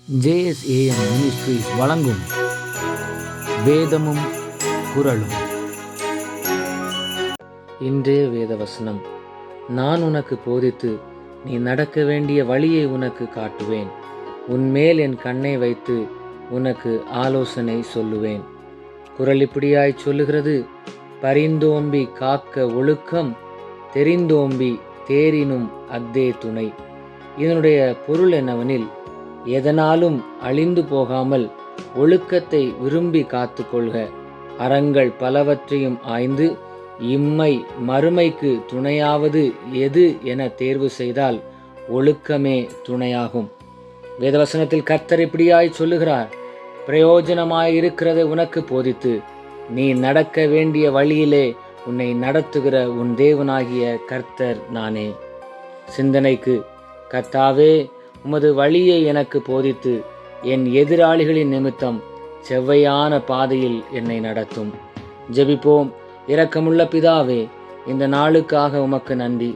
JSAM ministries வழங்கும் வேதமும் குறளும். இன்றைய வேத வசனம்: நான் உனக்கு போதித்து நீ நடக்க வேண்டிய வழியை உனக்கு காட்டுவேன். உன்மேல் என் கண்ணை வைத்து உனக்கு ஆலோசனை சொல்லுவேன். குறள் இப்படியாய் சொல்லுகிறது: பரிந்தோம்பி காக்க ஒழுக்கம், தெரிந்தோம்பி தேரினும் அஃதே துணை. இதனுடைய பொருள் என்னவெனில், எதனாலும் அழிந்து போகாமல் ஒழுக்கத்தை விரும்பி காத்து கொள்க. அறங்கள் பலவற்றையும் ஆய்ந்து இம்மை மறுமைக்கு துணையாவது எது என தேர்வு செய்தால் ஒழுக்கமே துணையாகும். வேதவசனத்தில் கர்த்தர் இப்படியாய் சொல்லுகிறார்: பிரயோஜனமாயிருக்கிறதை உனக்கு போதித்து நீ நடக்க வேண்டிய வழியிலே உன்னை நடத்துகிற உன் தேவனாகிய கர்த்தர் நானே. சிந்தனைக்கு: கர்த்தாவே, உமது வழியை எனக்கு போதித்து என் எதிராளிகளின் நிமித்தம் செவ்வையான பாதையில் என்னை நடத்தும். ஜெபிப்போம். இரக்கமுள்ள பிதாவே, இந்த நாளுக்காக உமக்கு நன்றி.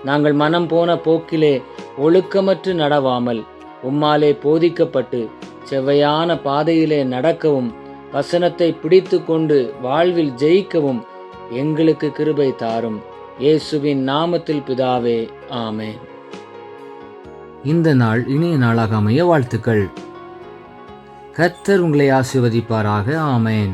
நாங்கள் மனம் போன போக்கிலே ஒழுக்கமற்று நடவாமல் உம்மாலே போதிக்கப்பட்டு செவ்வையான பாதையிலே நடக்கவும், வசனத்தை பிடித்து கொண்டு வாழ்வில் ஜெயிக்கவும் எங்களுக்கு கிருபை தாரும். இயேசுவின் நாமத்தில் பிதாவே, ஆமென். இந்த நாள் இனிய நாளாக அமைய வாழ்த்துக்கள். கர்த்தர் உங்களை ஆசீர்வதிப்பாராக. ஆமென்.